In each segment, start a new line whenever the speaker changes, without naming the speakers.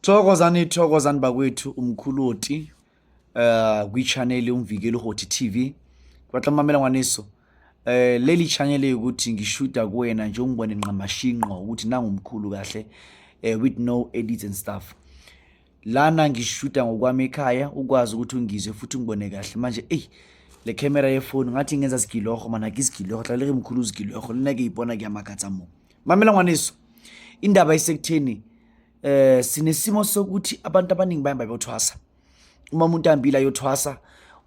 Thokozani bakwethu umkhuloti kwi-channel umvikeli Hoti TV. Kwaxamamela ngwaneso. Leli channel ukuthi ngishuta kuwena nje ungibone nqamashinqo ukuthi nangumkhulu kahle with no edits and stuff. Lana ngishuta ngokwami ekhaya ukwazi ukuthi ungizwe futhi ungibone kahle manje le camera yefoni ngathi ngenza sigiloho mana ngisigiloho xa leke mkhulu uzigiloho linake ibona kuyamakatsa mo. Mamela ngwaneso. Indaba isekutheni sinesimo sokuthi abantu abaningi bayamba beyothwasa. Uma umuntu ambila yothwasa,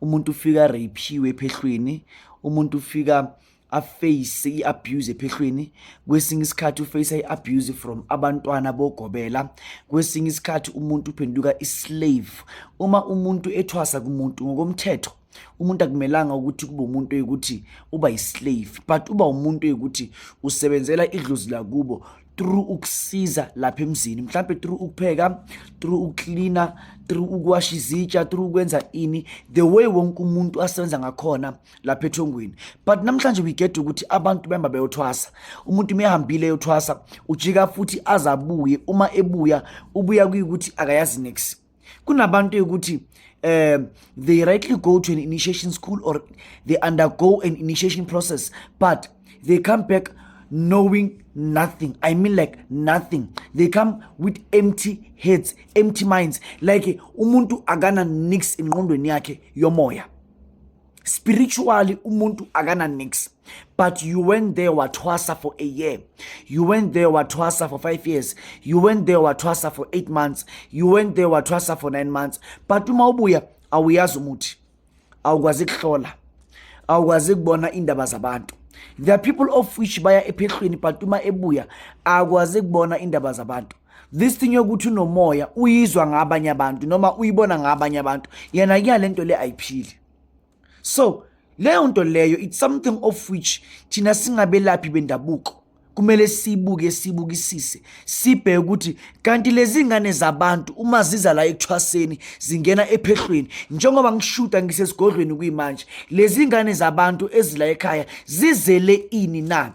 umuntu ufika rapiwe ephehlweni, umuntu ufika aface iabuse ephehlweni, kwesinye isikhathi uface iabuse from abantwana bogobela, kwesinye isikhathi umuntu uphenduka islave. Uma umuntu ethwasa kumuntu ngokomthetho, umuntu akumelanga ukuthi kube umuntu ukuthi uba islave, but uba umuntu ukuthi usebenzela idlozi lakubo through ukusiza lapha emzini, mhlambe through ukupheka, through ukucleaner, through ukuwasha izitsha, through ukwenza ini, the way wonke umuntu asebenza ngakhona lapha ethongweni. But namhlanje we get ukuthi abantu behamba beyothwasa. Umuntu mehambile yothwasa ujika futhi azabuye, uma ebuya ubuya kuyikuthi akayazi next. Kunabantu ukuthi they rightly go to an initiation school or they undergo an initiation process, but they come back knowing nothing. I mean like nothing. They come with empty heads, empty minds. Like umuntu agana nix engqondweni yakhe yomoya. Spiritually umuntu agana nix. But you went there wathwasa for a year. You went there wathwasa for 5 years. You went there wathwasa for 8 months. You went there wathwasa for 9 months. But uma ubuya awuyazi umuthi. Awukwazi kuhlola. Awukwazi kubona indaba zabantu. There are people of which baya ephehlweni but uma ebuya akwazi kubona indaba zabantu. This thing yokuthi unomoya uyizwa ngabanye abantu noma uyibona ngabanye abantu yena kuyalento le ayiphili. So leyo nto leyo it's something of which thina singabelaphi bendabuko kumele sibukisise sibheke ukuthi kanti lezi ngane zabantu uma ziza la ekuthwaseni zingena ephehlweni njengoba ngishuta ngisesigodlweni kuyimanje lezi ngane zabantu ezila ekhaya zizele ini na.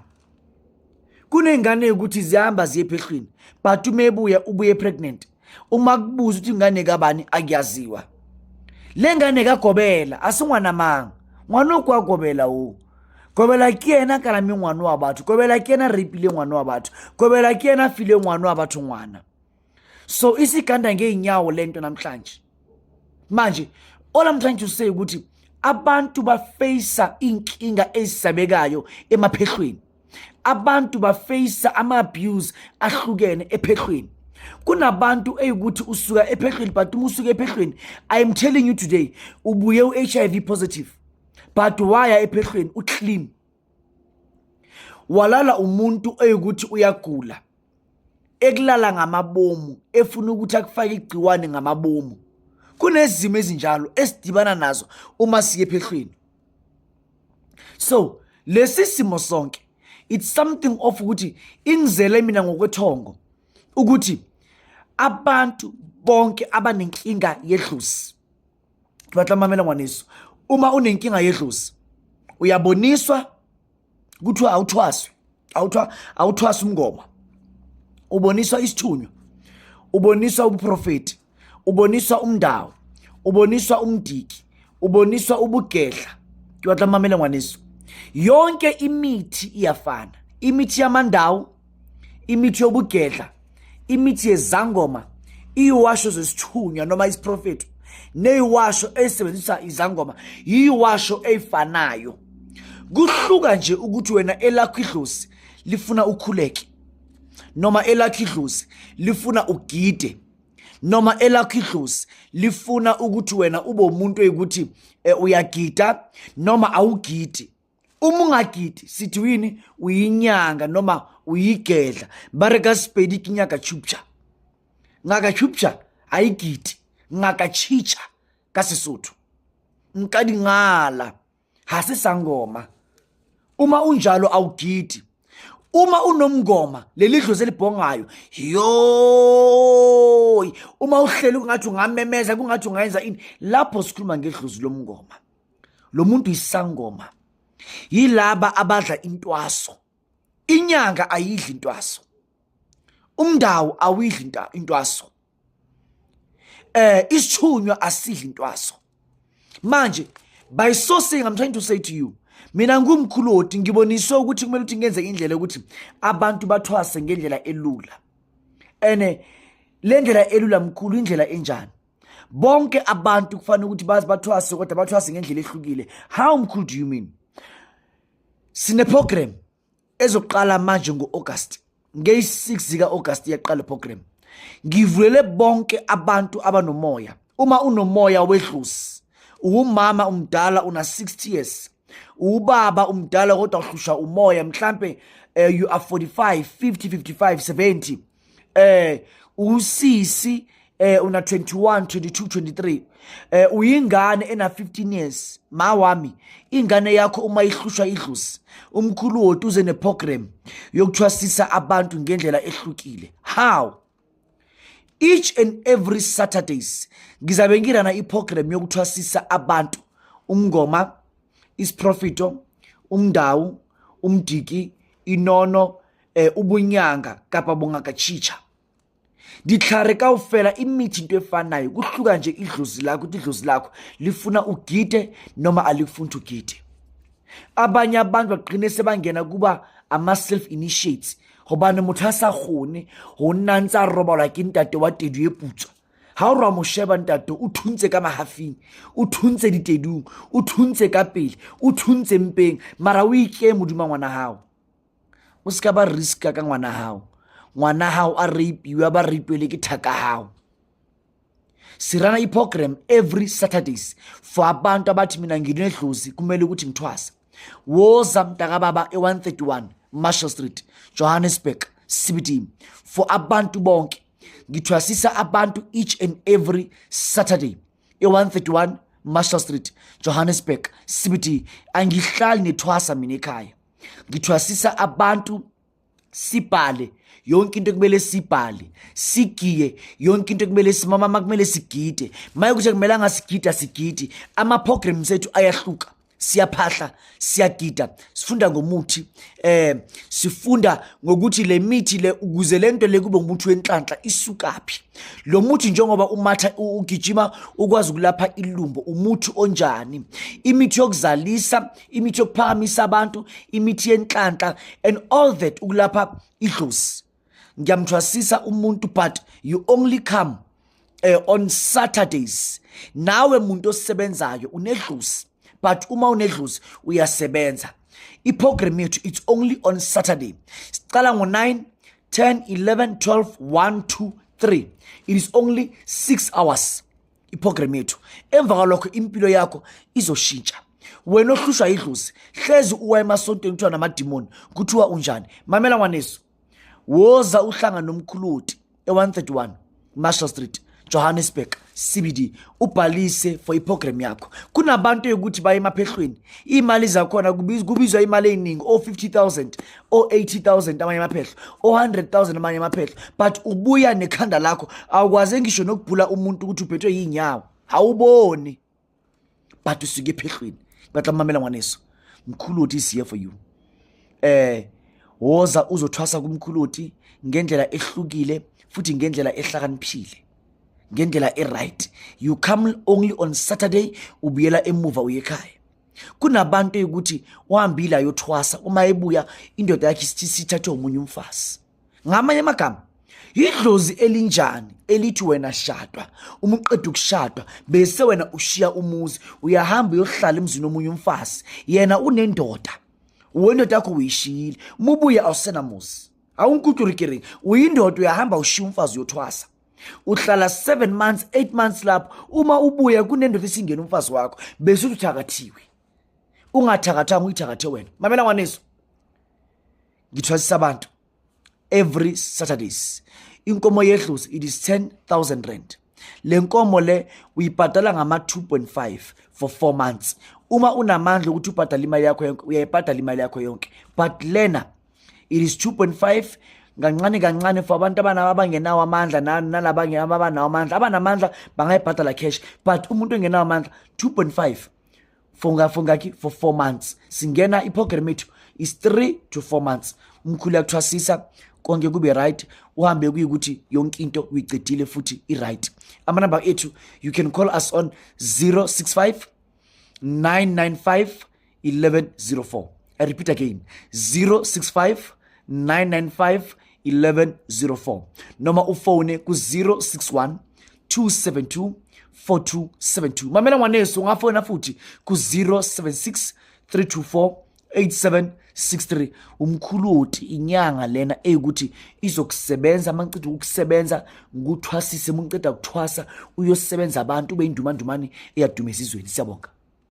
Kunengane ukuthi zihamba ziye ephehlweni but umebuya ubuye pregnant, uma kubuza ukuthi ingane kabani akuyaziwa. Le ngane kagobela asingwana manga ngwana okwagobela gobela kena kana mi ngwana wa batho, gobela kena repile ngwana wa batho, gobela kena file ngwana wa batho ngwana. So isikanda ngeenyawo lento namhlanje. Manje all I'm trying to say ukuthi abantu baface inkinga ezisabekayo emaphehlweni. Abantu baface ama-abuse ahlukene ephehlweni. Kunabantu eyukuthi usuka ephehlweni but uma usuka ephehlweni I am telling you today ubuye u-HIV positive but waya ephehlweni uclean. Walala umuntu eyukuthi uyagula ekulala ngamabomu efuna ukuthi akufake igciwane ngamabomu. Kunezimo ezinjalo esidibana nazo uma siye ephehlweni. So lesi simo sonke it's something of ukuthi ingizele mina ngokwethongo ukuthi abantu bonke abanenkinga yedlozi. Batlamamela ngwaneso. Uma unenkinga yedlozi uyaboniswa ukuthi awuthwaswe umngoma. Uboniswa isithunywa. Uboniswa ubuprofeti. Uboniswa umndawo. Uboniswa umdiki. Uboniswa ubugedla. Batlamamela ngwaneso. Yonke imithi iyafana. Imithi yamandawo, imithi yobugedla, imithi yezangoma, iwasho zesithunywa noma isiprofeti, neyiwasho esebenzisa izangoma, yiwasho efanayo. Kuhluka nje ukuthi wena elakho idlozi lifuna ukhuleke, noma elakho idlozi lifuna ugide, noma elakho idlozi lifuna ukuthi wena ube umuntu oyikuthi uyagida noma awugidi. Uma ungagidi sithi wini uyinyanga noma uyigedla bareka spedi kinyaka chupcha. Ngaka chupcha ayigidi ngaka chicha kaSesotho. Nkadi ngala hasisangoma. Uma unjalo awugidi. Uma unomngoma leli dlozi elibhongayo yo uma uhleli ungathi ungamemeza kungathi ungayenza ini lapho sikhuluma ngedlozi lomngoma. Lo muntu isangoma yilaba abadla intwaso. Inyanga ayidli intwaso, umndawo awidli intwaso, isithunywa asidli intwaso. Manje by so saying, I'm trying to say to you, mina ngumkhuloti ngiboniswe ukuthi kumele ukuthi ngenze indlela ukuthi abantu bathwase ngendlela elula. Ene le ndlela elula mkhulu indlela enjani? Bonke abantu kufanele ukuthi bathwase kodwa bathwase ngendlela ehlukile. How mkhulu do you mean? Sine program ezoqala manje ngo-August, nge-6 zika-August iyaqala program. Ngivulele bonke abantu abanomoya. Uma unomoya wedlozi, umama umdala una 60 years, ubaba umdala kodwa uhlusha umoya mhlambe you are 45, 50, 55, 70, usisi una 21, 22, 23, uyingane ena 15 years. Ma wami, ingane yakho uma ihlushwa idlozi, umkhulu wethu uze neprogram yokuthwasisa abantu ngendlela ehlukile. How? Each and every Saturdays ngizabe ngirana iprogram yokuthwasisa abantu umngoma, isiprofito, umndawu, umdiki, inono, ubunyanga kapa bongakachicha. Ditlhare kaofela imithi into efanayo, kuhluka nje idlozi lakho ukuthi idlozi lakho lifuna ugide noma alifuni ugide. Abanye abantu baqine sebangena kuba ama self initiates hobane motho a sa gone go nna ntse a robala ke ntate wa tedu e putsa. Ha o ra mo sheba ntate o thuntse ka mahafing, o thuntse ditedung, o thuntse ka pele, o thuntse mpeng, mara o ike moduma ngwana hao. O ska ba riska ka ngwana hao. Ngwana hao a rapiwa ba rapiwele ke thaka hao. Sirana iprogram every Saturdays for abantu abathi mina nginedlozi kumele ukuthi ngithwasa. Woza mntaka baba e131 Marshall Street, Johannesburg, CBD. For abantu bonke ngithwasisa abantu each and every Saturday e131 Marshall Street, Johannesburg, CBD. Angihlali nethwasa mina ekhaya. Ngithwasisa abantu sibhale yonke into kumele sibhale, sigiye yonke into kumele simama kumele sigide. Maye ukuthi kumele ngasigida sigidi. Ama programs ethu ayahluka. Siyaphahla, siyagida, sifunda ngomuthi, sifunda ngokuthi le mithi le ukuze lento le kube umuthi wenhlanhla isukaphi. Lo muthi njengoba umatha ugijima ukwazi ukulapha ilumbo, umuthi onjani, imithi yokuzalisa, imithi yokuphakamisa abantu, imithi yenhlanhla and all that ukulapha idlozi. Ngiyamthwasisa umuntu but you only come on Saturdays. Nawe muntu osebenzayo unedlozi. But uma unedlozi uyasebenza. Iprogram yethu it's only on Saturday. Siqala ngo9, 10, 11, 12, 1, 2, 3. It is only 6 hours. Iprogram yethu. Emva kwalokho impilo yakho izoshintsha. Wena ohlushwa idlozi, hlezi uwa emasontweni kuthiwa namadimoni, kuthiwa unjani? Mamela ngwaneso. Woza uhlanga nomkhuluti e131 Marshall Street, Johannesburg, CBD. Ubhalise for iprogram yakho. Kunabantu ukuthi baye emaphehlweni, imali zakhona kubizwa imali eningi, o 50,000 o 80,000 amanye amaphehlo, o 100,000 amanye amaphehlo, but ubuya nekhanda lakho awukwaze ngisho nokubhula umuntu ukuthi uphethwe yinyawo, awuboni, but usuke ephehlweni. Batla mamela ngwaneso, mkhuluti is here for you. Woza uzothwasa kumkhuluti ngendlela ehlukile futhi ngendlela ehlakaniphile, ngendlela right. You come only on Saturday, ubuyela emuva uyekhaya. Kunabantu ukuthi uhambile ayothwasa, uma ebuya indoda yakhe sithathe umunye umfazi. Ngamanye amagama, idlozi elinjani elithi wena shadwa, uma uqeda ukushadwa bese wena ushiya umuzi uyahamba uyohlala emzini omunye umfazi, yena unendoda, wendoda yakho uyishiyile, mubuya awusenamuzi, awunkuturikiring, uyindoda uyahamba ushiya umfazi uyothwasa. Uhlala 7 months, 8 months lapho, uma ubuya kunendoda esingena umfazi wakho bese uthakathiwe. Ungathakathanga uyithakathe wena. Mamela ngwaneso, ngithwasisa abantu every Saturdays. Inkomo yedlozi it is 10,000 rand. Le nkomo le uyibhadala ngama 2.5 for 4 months. Uma unamandla ukuthi ubhadala imali yakho yonke uyayibhadala imali yakho yonke, but lena It is 2.5 kancane for abantu abangenawo amandla nalaba abanawo amandla. Abanamandla bangayibhadala cash, but umuntu ongenawo amandla 2.5 for 4 months. Singena iprogram ethu is 3 to 4 months. Umkhulu yakuthwasisa konke kube right, uhambe kuyikuthi yonke into uyicedile futhi i-right. Amanamba ethu, you can call us on 065 995 1104. I repeat again, 065 995 1104. Noma ufone ku 061 272 4272. Mamela ngwaneso ungafona futhi ku 076 324 8763. Umkhuloti inyanga lena eyukuthi izokusebenza mancitha ukusebenza nguthwasise muncitha ukuthwasa uyosebenza abantu beyindumandumane eyaduma esizweni. Siyabonga.